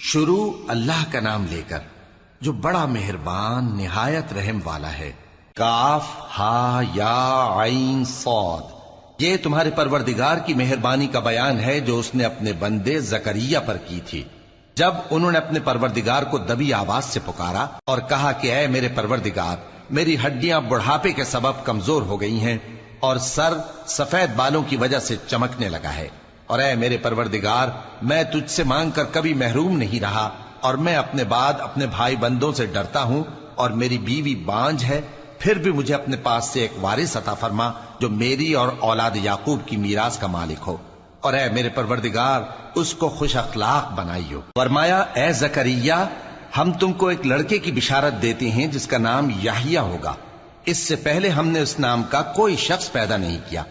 شروع اللہ کا نام لے کر جو بڑا مہربان نہایت رحم والا ہے۔ کاف ہا یا عین صاد، یہ تمہارے پروردگار کی مہربانی کا بیان ہے جو اس نے اپنے بندے زکریا پر کی تھی جب انہوں نے اپنے پروردگار کو دبی آواز سے پکارا اور کہا کہ اے میرے پروردگار، میری ہڈیاں بڑھاپے کے سبب کمزور ہو گئی ہیں اور سر سفید بالوں کی وجہ سے چمکنے لگا ہے، اور اے میرے پروردگار، میں تجھ سے مانگ کر کبھی محروم نہیں رہا، اور میں اپنے بعد اپنے بھائی بندوں سے ڈرتا ہوں، اور میری بیوی بانجھ ہے، پھر بھی مجھے اپنے پاس سے ایک وارث عطا فرما جو میری اور اولاد یعقوب کی میراث کا مالک ہو، اور اے میرے پروردگار اس کو خوش اخلاق بنائیو۔ فرمایا اے زکریا، ہم تم کو ایک لڑکے کی بشارت دیتے ہیں جس کا نام یحییٰ ہوگا، اس سے پہلے ہم نے اس نام کا کوئی شخص پیدا نہیں کیا۔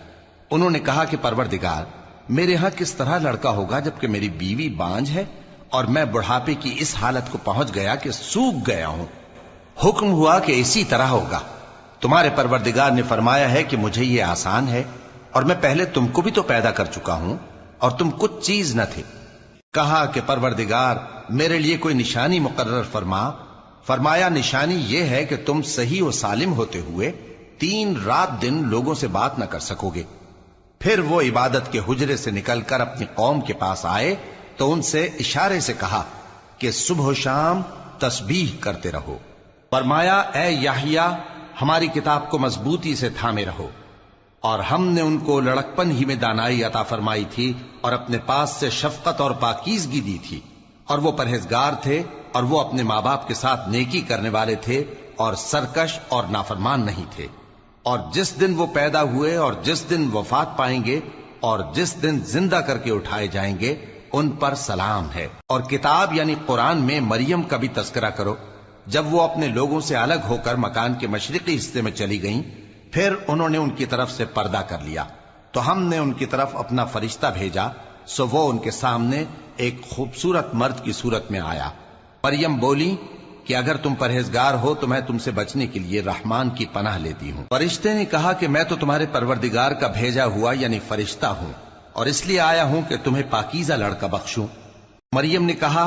انہوں نے کہا کہ پروردگار، میرے ہاں کس طرح لڑکا ہوگا جبکہ میری بیوی بانجھ ہے اور میں بڑھاپے کی اس حالت کو پہنچ گیا کہ سوکھ گیا ہوں۔ حکم ہوا کہ اسی طرح ہوگا۔ تمہارے پروردگار نے فرمایا ہے کہ مجھے یہ آسان ہے، اور میں پہلے تم کو بھی تو پیدا کر چکا ہوں اور تم کچھ چیز نہ تھے۔ کہا کہ پروردگار میرے لیے کوئی نشانی مقرر فرما۔ فرمایا نشانی یہ ہے کہ تم صحیح و سالم ہوتے ہوئے 3 رات دن لوگوں سے بات نہ کر سکو گے۔ پھر وہ عبادت کے حجرے سے نکل کر اپنی قوم کے پاس آئے تو ان سے اشارے سے کہا کہ صبح و شام تسبیح کرتے رہو۔ فرمایا اے یحییٰ، ہماری کتاب کو مضبوطی سے تھامے رہو، اور ہم نے ان کو لڑکپن ہی میں دانائی عطا فرمائی تھی اور اپنے پاس سے شفقت اور پاکیزگی دی تھی، اور وہ پرہیزگار تھے، اور وہ اپنے ماں باپ کے ساتھ نیکی کرنے والے تھے اور سرکش اور نافرمان نہیں تھے۔ اور جس دن وہ پیدا ہوئے اور جس دن وفات پائیں گے اور جس دن زندہ کر کے اٹھائے جائیں گے ان پر سلام ہے۔ اور کتاب یعنی قرآن میں مریم کا بھی تذکرہ کرو، جب وہ اپنے لوگوں سے الگ ہو کر مکان کے مشرقی حصے میں چلی گئیں، پھر انہوں نے ان کی طرف سے پردہ کر لیا تو ہم نے ان کی طرف اپنا فرشتہ بھیجا، سو وہ ان کے سامنے ایک خوبصورت مرد کی صورت میں آیا۔ مریم بولی کہ اگر تم پرہیزگار ہو تو میں تم سے بچنے کے لیے رحمان کی پناہ لیتی ہوں۔ فرشتے نے کہا کہ میں تو تمہارے پروردگار کا بھیجا ہوا یعنی فرشتہ ہوں، اور اس لیے آیا ہوں کہ تمہیں پاکیزہ لڑکا بخشوں۔ مریم نے کہا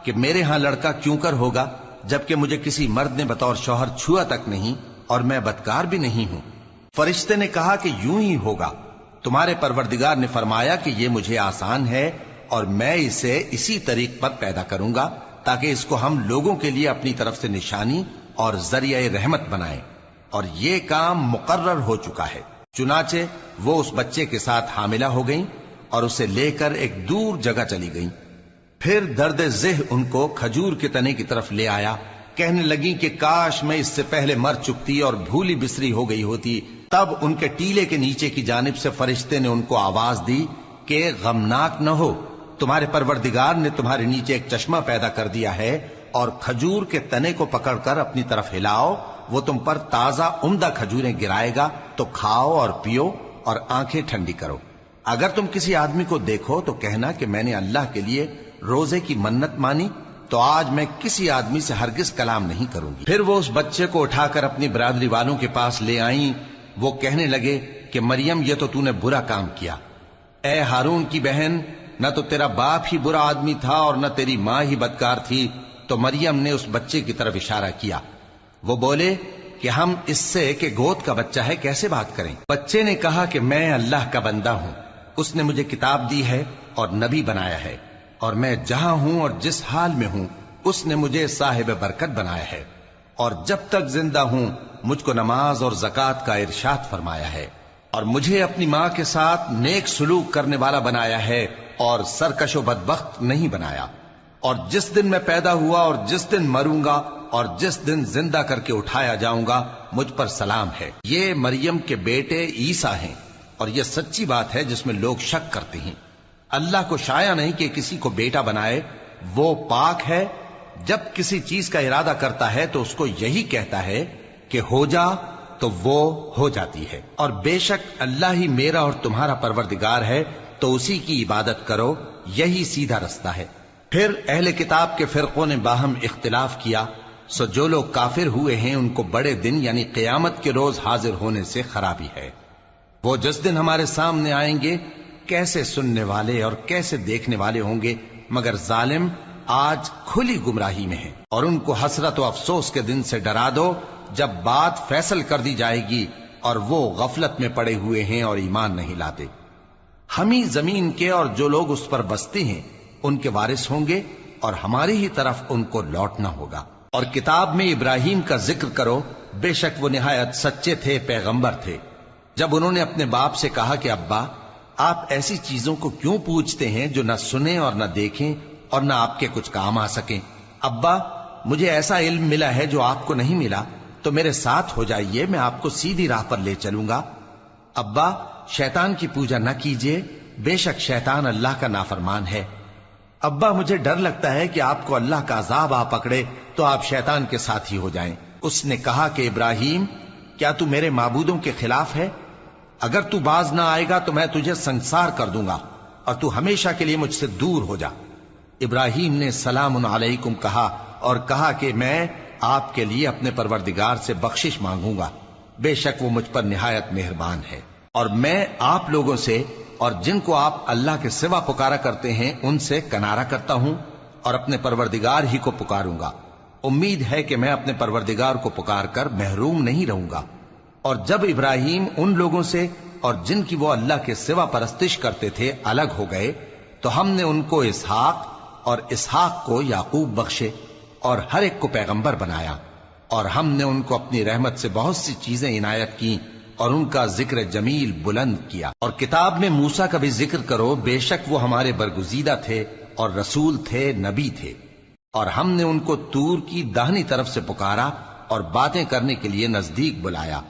کہ میرے ہاں لڑکا کیوں کر ہوگا جبکہ مجھے کسی مرد نے بطور شوہر چھوا تک نہیں اور میں بدکار بھی نہیں ہوں۔ فرشتے نے کہا کہ یوں ہی ہوگا، تمہارے پروردگار نے فرمایا کہ یہ مجھے آسان ہے اور میں اسے اسی طریق پر پیدا کروں گا تاکہ اس کو ہم لوگوں کے لیے اپنی طرف سے نشانی اور ذریعہ رحمت بنائیں، اور یہ کام مقرر ہو چکا ہے۔ چنانچہ وہ اس بچے کے ساتھ حاملہ ہو گئیں اور اسے لے کر ایک دور جگہ چلی گئیں۔ پھر درد ذہ ان کو کھجور کے تنے کی طرف لے آیا، کہنے لگیں کہ کاش میں اس سے پہلے مر چکتی اور بھولی بسری ہو گئی ہوتی۔ تب ان کے ٹیلے کے نیچے کی جانب سے فرشتے نے ان کو آواز دی کہ غمناک نہ ہو، تمہارے پروردگار نے تمہارے نیچے ایک چشمہ پیدا کر دیا ہے، اور کھجور کے تنے کو پکڑ کر اپنی طرف ہلاؤ، وہ تم پر تازہ عمدہ کھجوریں گرائے گا، تو کھاؤ اور پیو اور آنکھیں ٹھنڈی کرو۔ اگر تم کسی آدمی کو دیکھو تو کہنا کہ میں نے اللہ کے لیے روزے کی منت مانی، تو آج میں کسی آدمی سے ہرگز کلام نہیں کروں گی۔ پھر وہ اس بچے کو اٹھا کر اپنی برادری والوں کے پاس لے آئیں۔ وہ کہنے لگے کہ مریم یہ تو نے برا کام کیا، اے ہارون کی بہن، نہ تو تیرا باپ ہی برا آدمی تھا اور نہ تیری ماں ہی بدکار تھی۔ تو مریم نے اس بچے کی طرف اشارہ کیا۔ وہ بولے کہ ہم اس سے کہ گود کا بچہ ہے کیسے بات کریں؟ بچے نے کہا کہ میں اللہ کا بندہ ہوں، اس نے مجھے کتاب دی ہے اور نبی بنایا ہے، اور میں جہاں ہوں اور جس حال میں ہوں اس نے مجھے صاحب برکت بنایا ہے، اور جب تک زندہ ہوں مجھ کو نماز اور زکوٰۃ کا ارشاد فرمایا ہے، اور مجھے اپنی ماں کے ساتھ نیک سلوک کرنے والا بنایا ہے اور سرکش و بدبخت نہیں بنایا، اور جس دن میں پیدا ہوا اور جس دن مروں گا اور جس دن زندہ کر کے اٹھایا جاؤں گا مجھ پر سلام ہے۔ یہ مریم کے بیٹے عیسیٰ ہیں، اور یہ سچی بات ہے جس میں لوگ شک کرتے ہیں۔ اللہ کو شایع نہیں کہ کسی کو بیٹا بنائے، وہ پاک ہے، جب کسی چیز کا ارادہ کرتا ہے تو اس کو یہی کہتا ہے کہ ہو جا تو وہ ہو جاتی ہے، اور بے شک اللہ ہی میرا اور تمہارا پروردگار ہے، تو اسی کی عبادت کرو، یہی سیدھا رستہ ہے۔ پھر اہل کتاب کے فرقوں نے باہم اختلاف کیا، سو جو لوگ کافر ہوئے ہیں ان کو بڑے دن یعنی قیامت کے روز حاضر ہونے سے خرابی ہے۔ وہ جس دن ہمارے سامنے آئیں گے کیسے سننے والے اور کیسے دیکھنے والے ہوں گے، مگر ظالم آج کھلی گمراہی میں ہیں، اور ان کو حسرت و افسوس کے دن سے ڈرا دو جب بات فیصل کر دی جائے گی اور وہ غفلت میں پڑے ہوئے ہیں اور ایمان نہیں لاتے۔ ہم ہی زمین کے اور جو لوگ اس پر بستے ہیں ان کے وارث ہوں گے، اور ہماری ہی طرف ان کو لوٹنا ہوگا۔ اور کتاب میں ابراہیم کا ذکر کرو، بے شک وہ نہایت سچے تھے، پیغمبر تھے۔ جب انہوں نے اپنے باپ سے کہا کہ ابا، آپ ایسی چیزوں کو کیوں پوچھتے ہیں جو نہ سنیں اور نہ دیکھیں اور نہ آپ کے کچھ کام آ سکیں؟ ابا، مجھے ایسا علم ملا ہے جو آپ کو نہیں ملا، تو میرے ساتھ ہو جائیے، میں آپ کو سیدھی راہ پر لے چلوں گا۔ ابا، شیطان کی پوجا نہ کیجیے، بے شک شیطان اللہ کا نافرمان ہے۔ ابا، مجھے ڈر لگتا ہے کہ آپ کو اللہ کا عذاب آ پکڑے تو آپ شیطان کے ساتھی ہو جائیں۔ اس نے کہا کہ ابراہیم، کیا تو میرے معبودوں کے خلاف ہے؟ اگر تو باز نہ آئے گا تو میں تجھے سنسار کر دوں گا اور تو ہمیشہ کے لیے مجھ سے دور ہو جا۔ ابراہیم نے سلام علیکم کہا اور کہا کہ میں آپ کے لیے اپنے پروردگار سے بخشش مانگوں گا، بے شک وہ مجھ پر نہایت مہربان ہے۔ اور میں آپ لوگوں سے اور جن کو آپ اللہ کے سوا پکارا کرتے ہیں ان سے کنارہ کرتا ہوں اور اپنے پروردگار ہی کو پکاروں گا۔ امید ہے کہ میں اپنے پروردگار کو پکار کر محروم نہیں رہوں گا۔ اور جب ابراہیم ان لوگوں سے اور جن کی وہ اللہ کے سوا پرستش کرتے تھے الگ ہو گئے تو ہم نے ان کو اسحاق اور اسحاق کو یعقوب بخشے اور ہر ایک کو پیغمبر بنایا، اور ہم نے ان کو اپنی رحمت سے بہت سی چیزیں عنایت کی اور ان کا ذکر جمیل بلند کیا۔ اور کتاب میں موسیٰ کا بھی ذکر کرو، بے شک وہ ہمارے برگزیدہ تھے اور رسول تھے، نبی تھے، اور ہم نے ان کو طور کی داہنی طرف سے پکارا اور باتیں کرنے کے لیے نزدیک بلایا،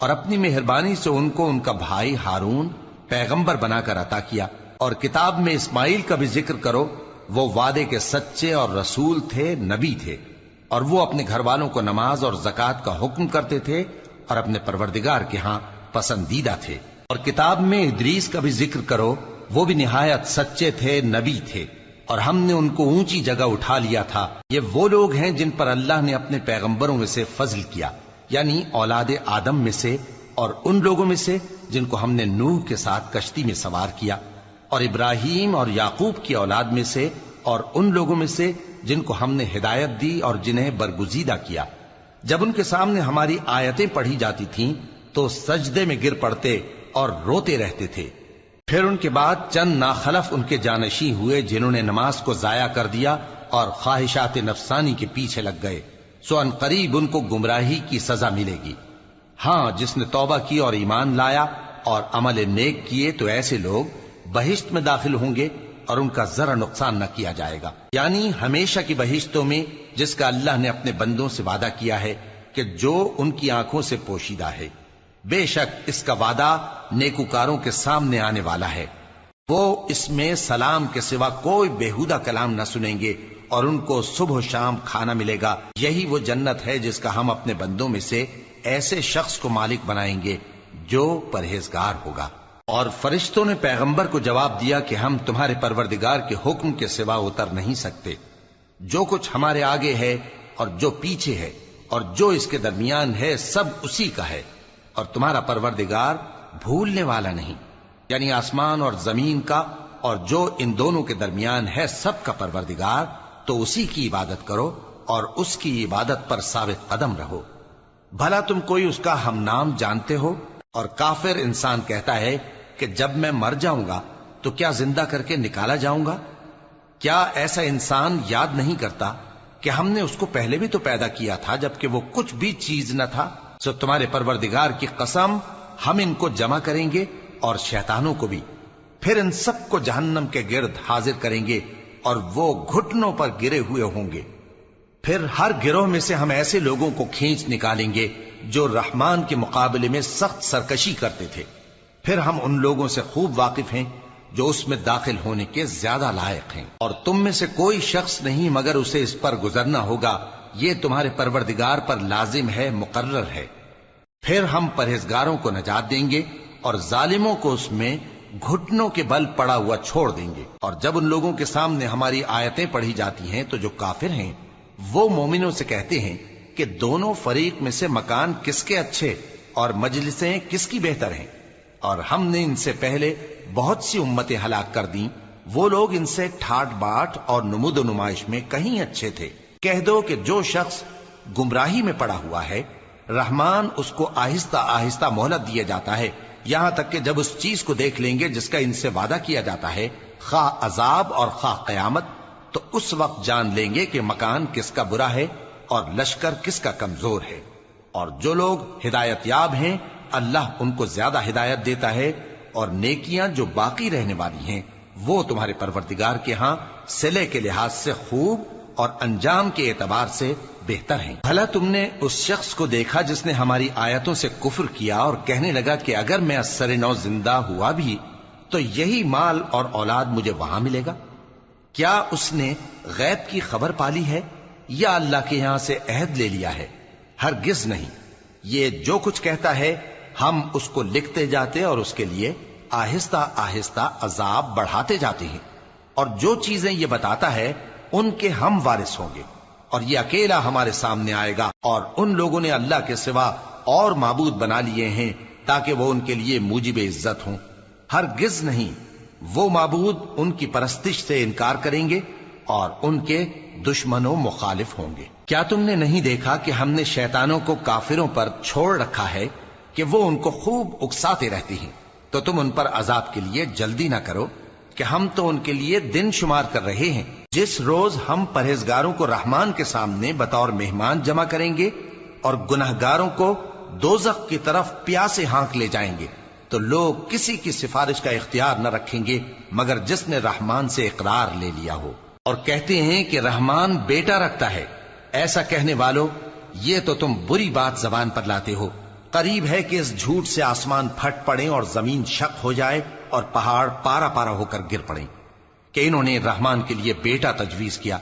اور اپنی مہربانی سے ان کو ان کا بھائی ہارون پیغمبر بنا کر عطا کیا۔ اور کتاب میں اسماعیل کا بھی ذکر کرو، وہ وعدے کے سچے اور رسول تھے، نبی تھے، اور وہ اپنے گھر والوں کو نماز اور زکوٰۃ کا حکم کرتے تھے اور اپنے پروردگار کے ہاں پسندیدہ تھے۔ اور کتاب میں ادریس کا بھی ذکر کرو، وہ بھی نہایت سچے تھے، نبی تھے، اور ہم نے ان کو اونچی جگہ اٹھا لیا تھا۔ یہ وہ لوگ ہیں جن پر اللہ نے اپنے پیغمبروں میں سے فضل کیا، یعنی اولاد آدم میں سے، اور ان لوگوں میں سے جن کو ہم نے نوح کے ساتھ کشتی میں سوار کیا، اور ابراہیم اور یعقوب کی اولاد میں سے، اور ان لوگوں میں سے جن کو ہم نے ہدایت دی اور جنہیں برگزیدہ کیا۔ جب ان کے سامنے ہماری آیتیں پڑھی جاتی تھیں تو سجدے میں گر پڑتے اور روتے رہتے تھے۔ پھر ان کے بعد چند ناخلف ان کے جانشین ہوئے جنہوں نے نماز کو ضائع کر دیا اور خواہشات نفسانی کے پیچھے لگ گئے، سو ان قریب ان کو گمراہی کی سزا ملے گی۔ ہاں، جس نے توبہ کی اور ایمان لایا اور عمل نیک کیے تو ایسے لوگ بہشت میں داخل ہوں گے اور ان کا ذرا نقصان نہ کیا جائے گا، یعنی ہمیشہ کی بہشتوں میں جس کا اللہ نے اپنے بندوں سے وعدہ کیا ہے کہ جو ان کی آنکھوں سے پوشیدہ ہے۔ بے شک اس کا وعدہ نیکوکاروں کے سامنے آنے والا ہے، وہ اس میں سلام کے سوا کوئی بیہودہ کلام نہ سنیں گے اور ان کو صبح و شام کھانا ملے گا۔ یہی وہ جنت ہے جس کا ہم اپنے بندوں میں سے ایسے شخص کو مالک بنائیں گے جو پرہیزگار ہوگا۔ اور فرشتوں نے پیغمبر کو جواب دیا کہ ہم تمہارے پروردگار کے حکم کے سوا اتر نہیں سکتے، جو کچھ ہمارے آگے ہے اور جو پیچھے ہے اور جو اس کے درمیان ہے سب اسی کا ہے، اور تمہارا پروردگار بھولنے والا نہیں، یعنی آسمان اور زمین کا اور جو ان دونوں کے درمیان ہے سب کا پروردگار، تو اسی کی عبادت کرو اور اس کی عبادت پر ثابت قدم رہو۔ بھلا تم کوئی اس کا ہم نام جانتے ہو؟ اور کافر انسان کہتا ہے کہ جب میں مر جاؤں گا تو کیا زندہ کر کے نکالا جاؤں گا؟ کیا ایسا انسان یاد نہیں کرتا کہ ہم نے اس کو پہلے بھی تو پیدا کیا تھا جبکہ وہ کچھ بھی چیز نہ تھا؟ سو تمہارے پروردگار کی قسم، ہم ان کو جمع کریں گے اور شیطانوں کو بھی، پھر ان سب کو جہنم کے گرد حاضر کریں گے اور وہ گھٹنوں پر گرے ہوئے ہوں گے۔ پھر ہر گروہ میں سے ہم ایسے لوگوں کو کھینچ نکالیں گے جو رحمان کے مقابلے میں سخت سرکشی کرتے تھے، پھر ہم ان لوگوں سے خوب واقف ہیں جو اس میں داخل ہونے کے زیادہ لائق ہیں، اور تم میں سے کوئی شخص نہیں مگر اسے اس پر گزرنا ہوگا، یہ تمہارے پروردگار پر لازم ہے، مقرر ہے۔ پھر ہم پرہیزگاروں کو نجات دیں گے اور ظالموں کو اس میں گھٹنوں کے بل پڑا ہوا چھوڑ دیں گے۔ اور جب ان لوگوں کے سامنے ہماری آیتیں پڑھی جاتی ہیں تو جو کافر ہیں وہ مومنوں سے کہتے ہیں کہ دونوں فریق میں سے مکان کس کے اچھے اور مجلسیں کس کی بہتر ہیں، اور ہم نے ان سے پہلے بہت سی امتیں ہلاک کر دیں وہ لوگ ان سے ٹھاٹ باٹ اور نمود و نمائش میں کہیں اچھے تھے۔ کہہ دو کہ جو شخص گمراہی میں پڑا ہوا ہے، رحمان اس کو آہستہ آہستہ مہلت دیا جاتا ہے، یہاں تک کہ جب اس چیز کو دیکھ لیں گے جس کا ان سے وعدہ کیا جاتا ہے، خواہ عذاب اور خواہ قیامت، تو اس وقت جان لیں گے کہ مکان کس کا برا ہے اور لشکر کس کا کمزور ہے۔ اور جو لوگ ہدایت یاب ہیں، اللہ ان کو زیادہ ہدایت دیتا ہے، اور نیکیاں جو باقی رہنے والی ہیں وہ تمہارے پروردگار کے ہاں صلے کے لحاظ سے خوب اور انجام کے اعتبار سے بہتر ہیں۔ بھلا تم نے اس شخص کو دیکھا جس نے ہماری آیتوں سے کفر کیا اور کہنے لگا کہ اگر میں اثر نو زندہ ہوا بھی تو یہی مال اور اولاد مجھے وہاں ملے گا؟ کیا اس نے غیب کی خبر پالی ہے یا اللہ کے یہاں سے عہد لے لیا ہے؟ ہرگز نہیں۔ یہ جو کچھ کہتا ہے ہم اس کو لکھتے جاتے اور اس کے لیے آہستہ آہستہ عذاب بڑھاتے جاتے ہیں، اور جو چیزیں یہ بتاتا ہے ان کے ہم وارث ہوں گے، اور یہ اکیلا ہمارے سامنے آئے گا، اور ان لوگوں نے اللہ کے سوا اور معبود بنا لیے ہیں تاکہ وہ ان کے لیے موجب عزت ہوں۔ ہرگز نہیں، وہ معبود ان کی پرستش سے انکار کریں گے اور ان کے دشمن و مخالف ہوں گے۔ کیا تم نے نہیں دیکھا کہ ہم نے شیطانوں کو کافروں پر چھوڑ رکھا ہے کہ وہ ان کو خوب اکساتے رہتی ہیں؟ تو تم ان پر عذاب کے لیے جلدی نہ کرو کہ ہم تو ان کے لیے دن شمار کر رہے ہیں۔ جس روز ہم پرہیزگاروں کو رحمان کے سامنے بطور مہمان جمع کریں گے اور گنہگاروں کو دوزخ کی طرف پیاسے ہانک لے جائیں گے، تو لوگ کسی کی سفارش کا اختیار نہ رکھیں گے مگر جس نے رحمان سے اقرار لے لیا ہو۔ اور کہتے ہیں کہ رحمان بیٹا رکھتا ہے۔ ایسا کہنے والوں، یہ تو تم بری بات زبان پر لاتے ہو۔ قریب ہے کہ اس جھوٹ سے آسمان پھٹ پڑیں اور زمین شق ہو جائے اور پہاڑ پارا پارا ہو کر گر پڑیں کہ انہوں نے رحمان کے لیے بیٹا تجویز کیا،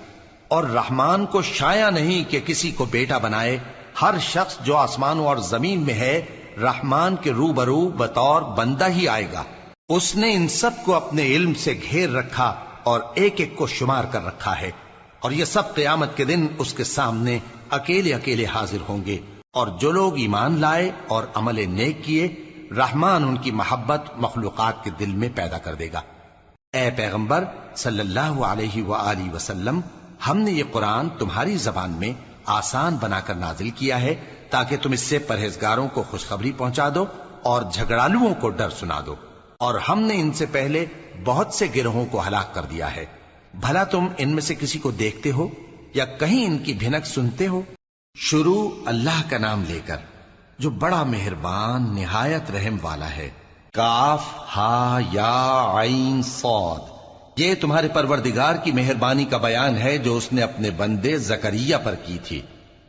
اور رحمان کو شایع نہیں کہ کسی کو بیٹا بنائے۔ ہر شخص جو آسمانوں اور زمین میں ہے رحمان کے روبرو بطور بندہ ہی آئے گا۔ اس نے ان سب کو اپنے علم سے گھیر رکھا اور ایک ایک کو شمار کر رکھا ہے، اور یہ سب قیامت کے دن اس کے سامنے اکیلے اکیلے حاضر ہوں گے۔ اور جو لوگ ایمان لائے اور عمل نیک کیے، رحمان ان کی محبت مخلوقات کے دل میں پیدا کر دے گا۔ اے پیغمبر صلی اللہ علیہ وآلہ وسلم، ہم نے یہ قرآن تمہاری زبان میں آسان بنا کر نازل کیا ہے تاکہ تم اس سے پرہیزگاروں کو خوشخبری پہنچا دو اور جھگڑالوؤں کو ڈر سنا دو۔ اور ہم نے ان سے پہلے بہت سے گروہوں کو ہلاک کر دیا ہے۔ بھلا تم ان میں سے کسی کو دیکھتے ہو یا کہیں ان کی بھنک سنتے ہو؟ شروع اللہ کا نام لے کر جو بڑا مہربان نہایت رحم والا ہے۔ کاف ہا یا عین صاد، یہ تمہارے پروردگار کی مہربانی کا بیان ہے جو اس نے اپنے بندے زکریا پر کی تھی،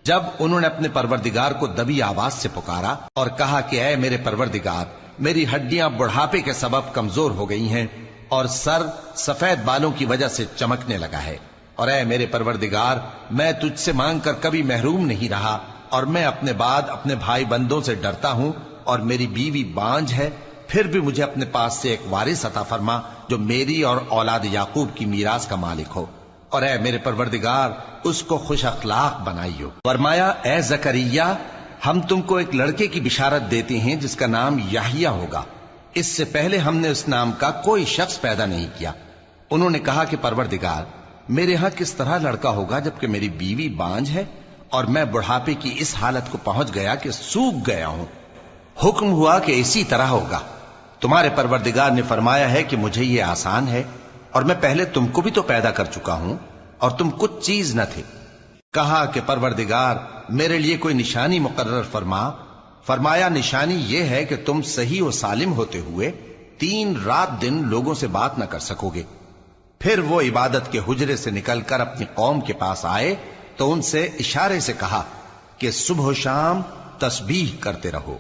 جب انہوں نے اپنے پروردگار کو دبی آواز سے پکارا اور کہا کہ اے میرے پروردگار، میری ہڈیاں بڑھاپے کے سبب کمزور ہو گئی ہیں اور سر سفید بالوں کی وجہ سے چمکنے لگا ہے، اور اے میرے پروردگار، میں تجھ سے مانگ کر کبھی محروم نہیں رہا، اور میں اپنے بعد اپنے بھائی بندوں سے ڈرتا ہوں، اور میری بیوی بانجھ ہے، پھر بھی مجھے اپنے پاس سے ایک وارث عطا فرما جو میری اور اولاد یعقوب کی میراث کا مالک ہو، اور اے میرے پروردگار اس کو خوش اخلاق بنائیو۔ فرمایا اے زکریا، ہم تم کو ایک لڑکے کی بشارت دیتے ہیں جس کا نام یحییٰ ہوگا۔ اس سے پہلے ہم نے اس نام کا کوئی شخص پیدا نہیں کیا۔ انہوں نے کہا کہ پروردگار، میرے ہاں کس طرح لڑکا ہوگا جبکہ میری بیوی بانجھ ہے اور میں بڑھاپے کی اس حالت کو پہنچ گیا کہ سوکھ گیا ہوں؟ حکم ہوا کہ اسی طرح ہوگا۔ تمہارے پروردگار نے فرمایا ہے کہ مجھے یہ آسان ہے، اور میں پہلے تم کو بھی تو پیدا کر چکا ہوں اور تم کچھ چیز نہ تھے۔ کہا کہ پروردگار میرے لیے کوئی نشانی مقرر فرما۔ فرمایا نشانی یہ ہے کہ تم صحیح و سالم ہوتے ہوئے 3 رات دن لوگوں سے بات نہ کر سکو گے۔ پھر وہ عبادت کے حجرے سے نکل کر اپنی قوم کے پاس آئے تو ان سے اشارے سے کہا کہ صبح و شام تسبیح کرتے رہو۔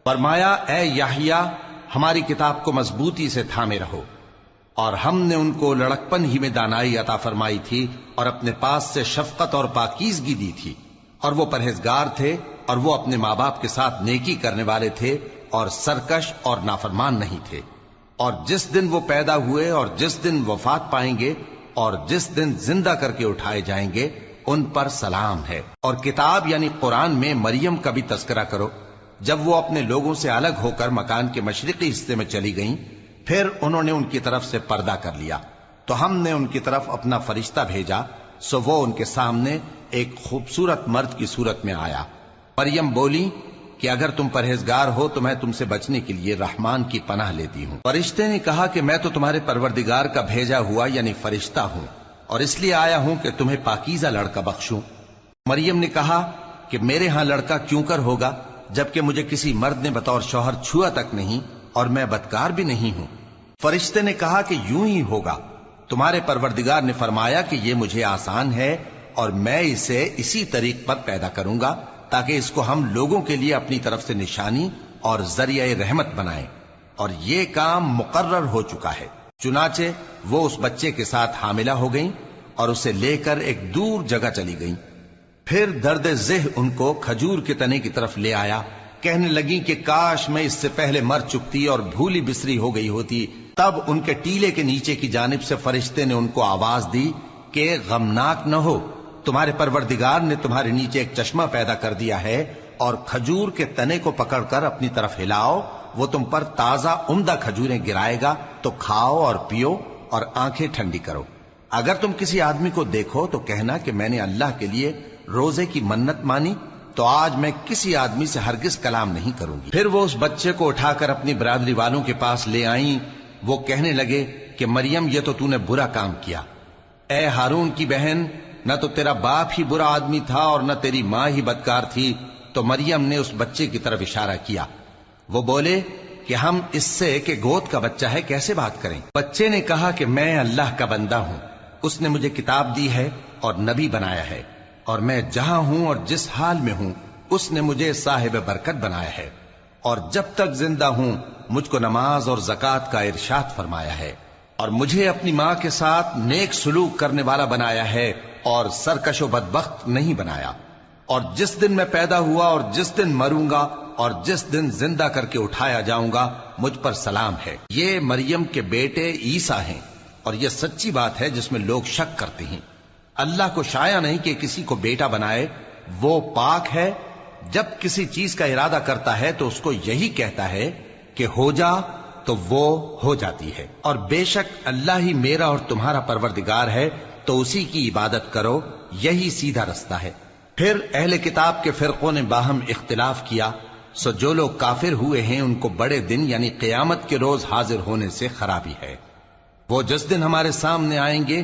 فرمایا اے یحییٰ، ہماری کتاب کو مضبوطی سے تھامے رہو۔ اور ہم نے ان کو لڑکپن ہی میں دانائی عطا فرمائی تھی اور اپنے پاس سے شفقت اور پاکیزگی دی تھی، اور وہ پرہیزگار تھے اور وہ اپنے ماں باپ کے ساتھ نیکی کرنے والے تھے اور سرکش اور نافرمان نہیں تھے۔ اور جس دن وہ پیدا ہوئے اور جس دن وفات پائیں گے اور جس دن زندہ کر کے اٹھائے جائیں گے ان پر سلام ہے۔ اور کتاب یعنی قرآن میں مریم کا بھی تذکرہ کرو، جب وہ اپنے لوگوں سے الگ ہو کر مکان کے مشرقی حصے میں چلی گئیں، پھر انہوں نے ان کی طرف سے پردہ کر لیا، تو ہم نے ان کی طرف اپنا فرشتہ بھیجا، سو وہ ان کے سامنے ایک خوبصورت مرد کی صورت میں آیا۔ مریم بولی کہ اگر تم پرہیزگار ہو تو میں تم سے بچنے کے لیے رحمان کی پناہ لیتی ہوں۔ فرشتے نے کہا کہ میں تو تمہارے پروردگار کا بھیجا ہوا یعنی فرشتہ ہوں، اور اس لیے آیا ہوں کہ تمہیں پاکیزہ لڑکا بخشوں۔ مریم نے کہا کہ میرے ہاں لڑکا کیوں کر ہوگا، جبکہ مجھے کسی مرد نے بطور شوہر چھوا تک نہیں، اور میں بدکار بھی نہیں ہوں۔ فرشتے نے کہا کہ یوں ہی ہوگا، تمہارے پروردگار نے فرمایا کہ یہ مجھے آسان ہے، اور میں اسے اسی طریق پر پیدا کروں گا تاکہ اس کو ہم لوگوں کے لیے اپنی طرف سے نشانی اور ذریعہ رحمت بنائیں، اور یہ کام مقرر ہو چکا ہے۔ چنانچہ وہ اس بچے کے ساتھ حاملہ ہو گئیں اور اسے لے کر ایک دور جگہ چلی گئیں۔ پھر درد ذہ ان کو کھجور کے تنے کی طرف لے آیا، کہنے لگیں کہ کاش میں اس سے پہلے مر چکتی اور بھولی بسری ہو گئی ہوتی۔ تب ان کے ٹیلے کے نیچے کی جانب سے فرشتے نے ان کو آواز دی کہ غمناک نہ ہو، تمہارے پروردگار نے تمہارے نیچے ایک چشمہ پیدا کر دیا ہے، اور کھجور کے تنے کو پکڑ کر اپنی طرف ہلاؤ، وہ تم پر تازہ عمدہ کھجوریں گرائے گا، تو کھاؤ اور پیو اور آنکھیں ٹھنڈی کرو۔ اگر تم کسی آدمی کو دیکھو تو کہنا کہ میں نے اللہ کے لیے روزے کی منت مانی، تو آج میں کسی آدمی سے ہرگز کلام نہیں کروں گی۔ پھر وہ اس بچے کو اٹھا کر اپنی برادری والوں کے پاس لے آئیں۔ وہ کہنے لگے کہ مریم یہ تو نے برا کام کیا۔ اے ہارون کی بہن، نہ تو تیرا باپ ہی برا آدمی تھا اور نہ تیری ماں ہی بدکار تھی۔ تو مریم نے اس بچے کی طرف اشارہ کیا۔ وہ بولے کہ ہم اس سے کہ گود کا بچہ ہے کیسے بات کریں؟ بچے نے کہا کہ میں اللہ کا بندہ ہوں، اس نے مجھے کتاب دی ہے اور نبی بنایا ہے، اور میں جہاں ہوں اور جس حال میں ہوں اس نے مجھے صاحب برکت بنایا ہے، اور جب تک زندہ ہوں مجھ کو نماز اور زکوٰۃ کا ارشاد فرمایا ہے، اور مجھے اپنی ماں کے ساتھ نیک سلوک کرنے والا بنایا ہے اور سرکش و بدبخت نہیں بنایا، اور جس دن میں پیدا ہوا اور جس دن مروں گا اور جس دن زندہ کر کے اٹھایا جاؤں گا مجھ پر سلام ہے۔ یہ مریم کے بیٹے عیسیٰ ہیں، اور یہ سچی بات ہے جس میں لوگ شک کرتے ہیں۔ اللہ کو شایع نہیں کہ کسی کو بیٹا بنائے، وہ پاک ہے، جب کسی چیز کا ارادہ کرتا ہے تو اس کو یہی کہتا ہے کہ ہو جا، تو وہ ہو جاتی ہے۔ اور بے شک اللہ ہی میرا اور تمہارا پروردگار ہے، تو اسی کی عبادت کرو، یہی سیدھا رستہ ہے۔ پھر اہل کتاب کے فرقوں نے باہم اختلاف کیا، سو جو لوگ کافر ہوئے ہیں ان کو بڑے دن یعنی قیامت کے روز حاضر ہونے سے خرابی ہے۔ وہ جس دن ہمارے سامنے آئیں گے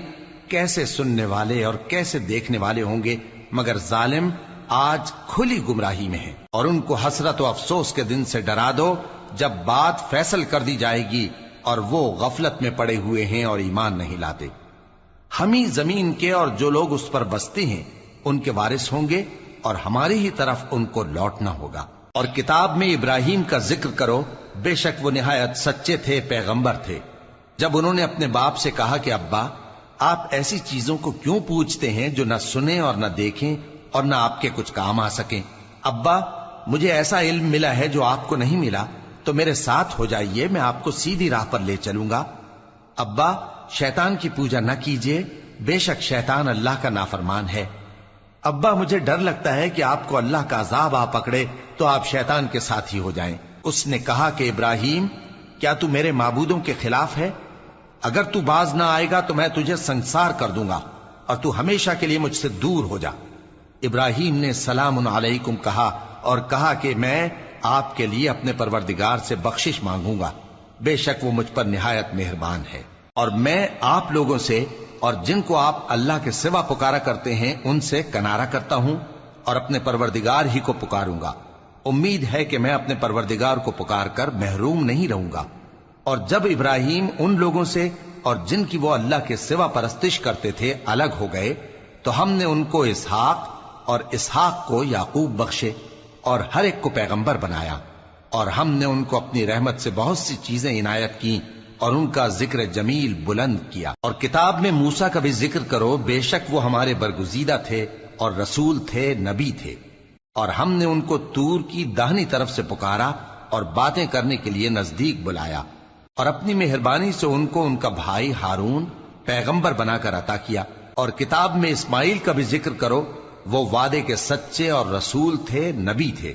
کیسے سننے والے اور کیسے دیکھنے والے ہوں گے، مگر ظالم آج کھلی گمراہی میں ہے۔ اور ان کو حسرت و افسوس کے دن سے ڈرا دو جب بات فیصل کر دی جائے گی اور وہ غفلت میں پڑے ہوئے ہیں اور ایمان نہیں لاتے۔ ہم ہی زمین کے اور جو لوگ اس پر بستے ہیں ان کے وارث ہوں گے، اور ہماری ہی طرف ان کو لوٹنا ہوگا۔ اور کتاب میں ابراہیم کا ذکر کرو، بے شک وہ نہایت سچے تھے، پیغمبر تھے۔ جب انہوں نے اپنے باپ سے کہا کہ ابا، آپ ایسی چیزوں کو کیوں پوچھتے ہیں جو نہ سنیں اور نہ دیکھیں اور نہ آپ کے کچھ کام آ سکیں؟ ابا، مجھے ایسا علم ملا ہے جو آپ کو نہیں ملا، تو میرے ساتھ ہو جائیے، میں آپ کو سیدھی راہ پر لے چلوں گا۔ ابا، شیطان کی پوجا نہ کیجیے، بے شک شیطان اللہ کا نافرمان ہے۔ ابا، مجھے ڈر لگتا ہے کہ آپ کو اللہ کا عذاب آ پکڑے تو آپ شیطان کے ساتھی ہو جائیں۔ اس نے کہا کہ ابراہیم، کیا تو میرے معبودوں کے خلاف ہے؟ اگر تو باز نہ آئے گا تو میں تجھے سنسار کر دوں گا، اور تو ہمیشہ کے لیے مجھ سے دور ہو جا۔ ابراہیم نے سلام علیکم کہا اور کہا کہ میں آپ کے لیے اپنے پروردگار سے بخشش مانگوں گا، بے شک وہ مجھ پر نہایت مہربان ہے۔ اور میں آپ لوگوں سے اور جن کو آپ اللہ کے سوا پکارا کرتے ہیں ان سے کنارہ کرتا ہوں، اور اپنے پروردگار ہی کو پکاروں گا۔ امید ہے کہ میں اپنے پروردگار کو پکار کر محروم نہیں رہوں گا۔ اور جب ابراہیم ان لوگوں سے اور جن کی وہ اللہ کے سوا پرستش کرتے تھے الگ ہو گئے، تو ہم نے ان کو اسحاق اور اسحاق کو یعقوب بخشے، اور ہر ایک کو پیغمبر بنایا، اور ہم نے ان کو اپنی رحمت سے بہت سی چیزیں عنایت کی، اور ان کا ذکر جمیل بلند کیا۔ اور کتاب میں موسیٰ کا بھی ذکر کرو، بے شک وہ ہمارے برگزیدہ تھے اور رسول تھے، نبی تھے، اور ہم نے ان کو طور کی داہنی طرف سے پکارا اور باتیں کرنے کے لیے نزدیک بلایا، اور اپنی مہربانی سے ان کو ان کا بھائی ہارون پیغمبر بنا کر عطا کیا۔ اور کتاب میں اسماعیل کا بھی ذکر کرو، وہ وعدے کے سچے اور رسول تھے، نبی تھے،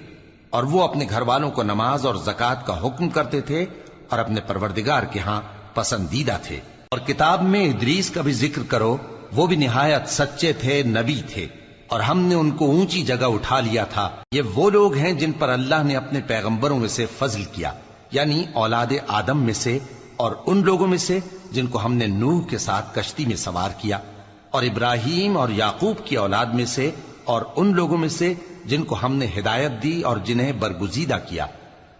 اور وہ اپنے گھر والوں کو نماز اور زکوٰۃ کا حکم کرتے تھے اور اپنے پروردگار کے ہاں پسندیدہ تھے۔ اور کتاب میں ادریس کا بھی ذکر کرو، وہ بھی نہایت سچے تھے، نبی تھے، اور ہم نے ان کو اونچی جگہ اٹھا لیا تھا۔ یہ وہ لوگ ہیں جن پر اللہ نے اپنے پیغمبروں میں سے فضل کیا، یعنی اولاد آدم میں سے، اور ان لوگوں میں سے جن کو ہم نے نوح کے ساتھ کشتی میں سوار کیا، اور ابراہیم اور یعقوب کی اولاد میں سے، اور ان لوگوں میں سے جن کو ہم نے ہدایت دی اور جنہیں برگزیدہ کیا۔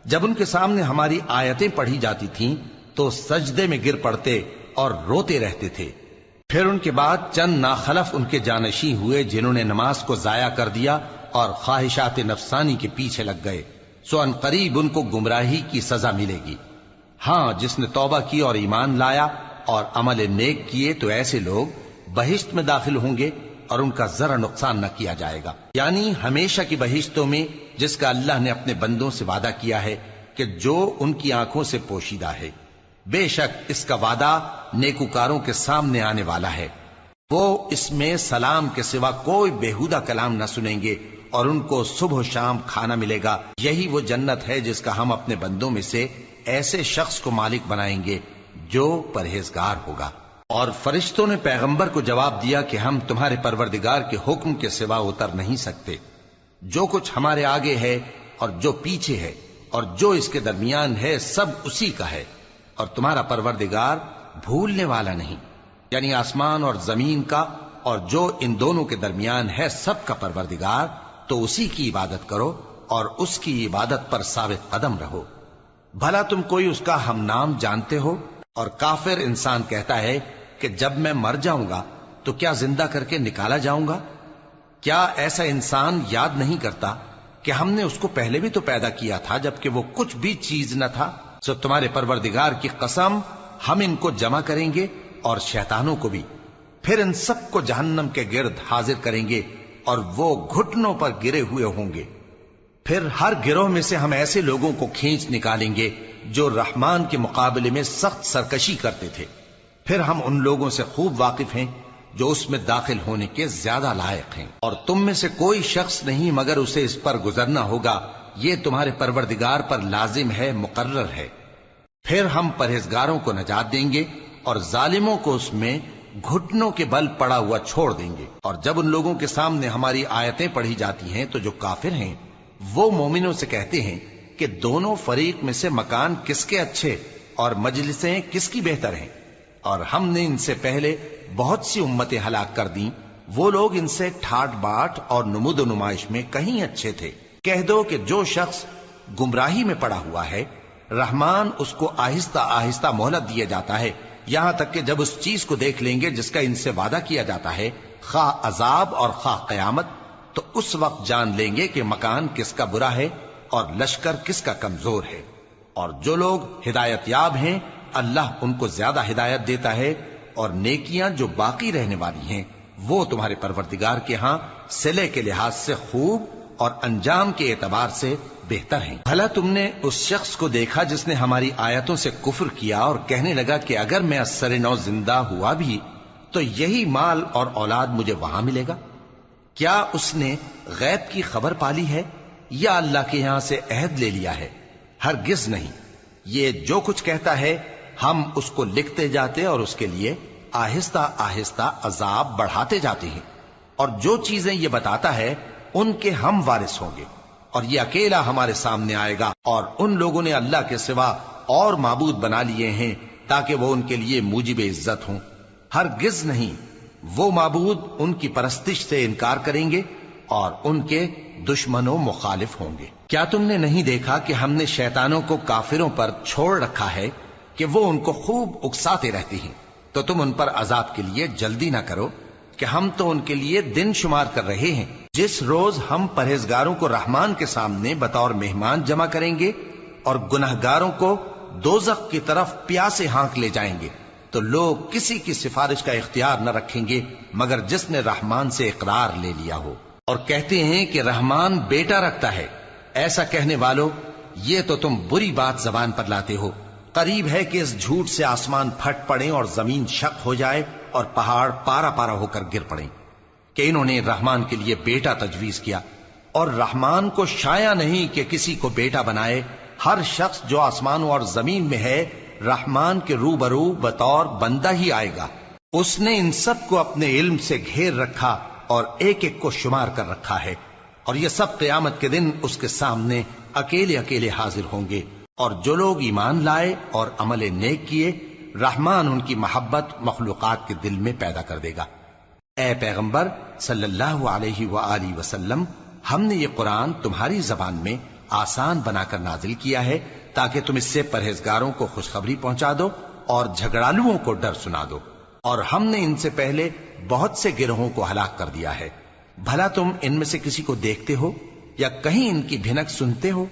جب ان کے سامنے ہماری آیتیں پڑھی جاتی تھیں تو سجدے میں گر پڑتے اور روتے رہتے تھے۔ پھر ان کے بعد چند ناخلف ان کے جانشین ہوئے جنہوں نے نماز کو ضائع کر دیا اور خواہشات نفسانی کے پیچھے لگ گئے، سو ان قریب ان کو گمراہی کی سزا ملے گی۔ ہاں، جس نے توبہ کی اور ایمان لایا اور عمل نیک کیے تو ایسے لوگ بہشت میں داخل ہوں گے اور ان کا ذرا نقصان نہ کیا جائے گا، یعنی ہمیشہ کی بہشتوں میں جس کا اللہ نے اپنے بندوں سے وعدہ کیا ہے کہ جو ان کی آنکھوں سے پوشیدہ ہے۔ بے شک اس کا وعدہ نیکوکاروں کے سامنے آنے والا ہے، وہ اس میں سلام کے سوا کوئی بیہودہ کلام نہ سنیں گے اور ان کو صبح و شام کھانا ملے گا۔ یہی وہ جنت ہے جس کا ہم اپنے بندوں میں سے ایسے شخص کو مالک بنائیں گے جو پرہیزگار ہوگا۔ اور فرشتوں نے پیغمبر کو جواب دیا کہ ہم تمہارے پروردگار کے حکم کے سوا اتر نہیں سکتے۔ جو کچھ ہمارے آگے ہے اور جو پیچھے ہے اور جو اس کے درمیان ہے سب اسی کا ہے، اور تمہارا پروردگار بھولنے والا نہیں، یعنی آسمان اور زمین کا اور جو ان دونوں کے درمیان ہے سب کا پروردگار، تو اسی کی عبادت کرو اور اس کی عبادت پر ثابت قدم رہو۔ بھلا تم کوئی اس کا ہم نام جانتے ہو؟ اور کافر انسان کہتا ہے کہ جب میں مر جاؤں گا تو کیا زندہ کر کے نکالا جاؤں گا؟ کیا ایسا انسان یاد نہیں کرتا کہ ہم نے اس کو پہلے بھی تو پیدا کیا تھا جبکہ وہ کچھ بھی چیز نہ تھا؟ سو تمہارے پروردگار کی قسم، ہم ان کو جمع کریں گے اور شیطانوں کو بھی، پھر ان سب کو جہنم کے گرد حاضر کریں گے اور وہ گھٹنوں پر گرے ہوئے ہوں گے۔ پھر ہر گروہ میں سے ہم ایسے لوگوں کو کھینچ نکالیں گے جو رحمان کے مقابلے میں سخت سرکشی کرتے تھے۔ پھر ہم ان لوگوں سے خوب واقف ہیں جو اس میں داخل ہونے کے زیادہ لائق ہیں، اور تم میں سے کوئی شخص نہیں مگر اسے اس پر گزرنا ہوگا، یہ تمہارے پروردگار پر لازم ہے، مقرر ہے۔ پھر ہم پرہیزگاروں کو نجات دیں گے اور ظالموں کو اس میں گھٹنوں کے بل پڑا ہوا چھوڑ دیں گے۔ اور جب ان لوگوں کے سامنے ہماری آیتیں پڑھی جاتی ہیں تو جو کافر ہیں وہ مومنوں سے کہتے ہیں کہ دونوں فریق میں سے مکان کس کے اچھے اور مجلسیں کس کی بہتر ہیں، اور ہم نے ان سے پہلے بہت سی امتیں ہلاک کر دیں، وہ لوگ ان سے ٹھاٹ باٹ اور نمود و نمائش میں کہیں اچھے تھے۔ کہہ دو کہ جو شخص گمراہی میں پڑا ہوا ہے، رحمان اس کو آہستہ آہستہ مہلت دیا جاتا ہے، یہاں تک کہ جب اس چیز کو دیکھ لیں گے جس کا ان سے وعدہ کیا جاتا ہے، خواہ عذاب اور خواہ قیامت، تو اس وقت جان لیں گے کہ مکان کس کا برا ہے اور لشکر کس کا کمزور ہے۔ اور جو لوگ ہدایت یاب ہیں اللہ ان کو زیادہ ہدایت دیتا ہے، اور نیکیاں جو باقی رہنے والی ہیں وہ تمہارے پروردگار کے ہاں صلے کے لحاظ سے خوب اور انجام کے اعتبار سے بہتر ہیں۔ بھلا تم نے اس شخص کو دیکھا جس نے ہماری آیتوں سے کفر کیا اور کہنے لگا کہ اگر میں ازسر نو زندہ ہوا بھی تو یہی مال اور اولاد مجھے وہاں ملے گا؟ کیا اس نے غیب کی خبر پالی ہے یا اللہ کے یہاں سے عہد لے لیا ہے؟ ہرگز نہیں، یہ جو کچھ کہتا ہے ہم اس کو لکھتے جاتے اور اس کے لیے آہستہ آہستہ عذاب بڑھاتے جاتے ہیں، اور جو چیزیں یہ بتاتا ہے ان کے ہم وارث ہوں گے، اور یہ اکیلا ہمارے سامنے آئے گا۔ اور ان لوگوں نے اللہ کے سوا اور معبود بنا لیے ہیں تاکہ وہ ان کے لیے موجب عزت ہوں، ہرگز نہیں، وہ معبود ان کی پرستش سے انکار کریں گے اور ان کے دشمن و مخالف ہوں گے۔ کیا تم نے نہیں دیکھا کہ ہم نے شیطانوں کو کافروں پر چھوڑ رکھا ہے کہ وہ ان کو خوب اکساتے رہتے ہیں؟ تو تم ان پر عذاب کے لیے جلدی نہ کرو کہ ہم تو ان کے لیے دن شمار کر رہے ہیں، جس روز ہم پرہیزگاروں کو رحمان کے سامنے بطور مہمان جمع کریں گے اور گنہگاروں کو دوزخ کی طرف پیاسے ہانک لے جائیں گے، تو لوگ کسی کی سفارش کا اختیار نہ رکھیں گے مگر جس نے رحمان سے اقرار لے لیا ہو۔ اور کہتے ہیں کہ رحمان بیٹا رکھتا ہے، ایسا کہنے والوں یہ تو تم بری بات زبان پر لاتے ہو۔ قریب ہے کہ اس جھوٹ سے آسمان پھٹ پڑیں اور زمین شق ہو جائے اور پہاڑ پارا پارا ہو کر گر پڑیں کہ انہوں نے رحمان کے لیے بیٹا تجویز کیا، اور رحمان کو شایع نہیں کہ کسی کو بیٹا بنائے۔ ہر شخص جو آسمانوں اور زمین میں ہے رحمان کے روبرو بطور بندہ ہی آئے گا. اس نے ان سب کو اپنے علم سے گھیر رکھا اور ایک ایک کو شمار کر رکھا ہے، اور یہ سب قیامت کے دن اس کے سامنے اکیلے اکیلے حاضر ہوں گے. اور جو لوگ ایمان لائے اور عمل نیک کیے، رحمان ان کی محبت مخلوقات کے دل میں پیدا کر دے گا. اے پیغمبر صلی اللہ علیہ وآلہ وسلم، ہم نے یہ قرآن تمہاری زبان میں آسان بنا کر نازل کیا ہے تاکہ تم اس سے پرہیزگاروں کو خوشخبری پہنچا دو اور جھگڑالوؤں کو ڈر سنا دو. اور ہم نے ان سے پہلے بہت سے گروہوں کو ہلاک کر دیا ہے. بھلا تم ان میں سے کسی کو دیکھتے ہو یا کہیں ان کی بھنک سنتے ہو؟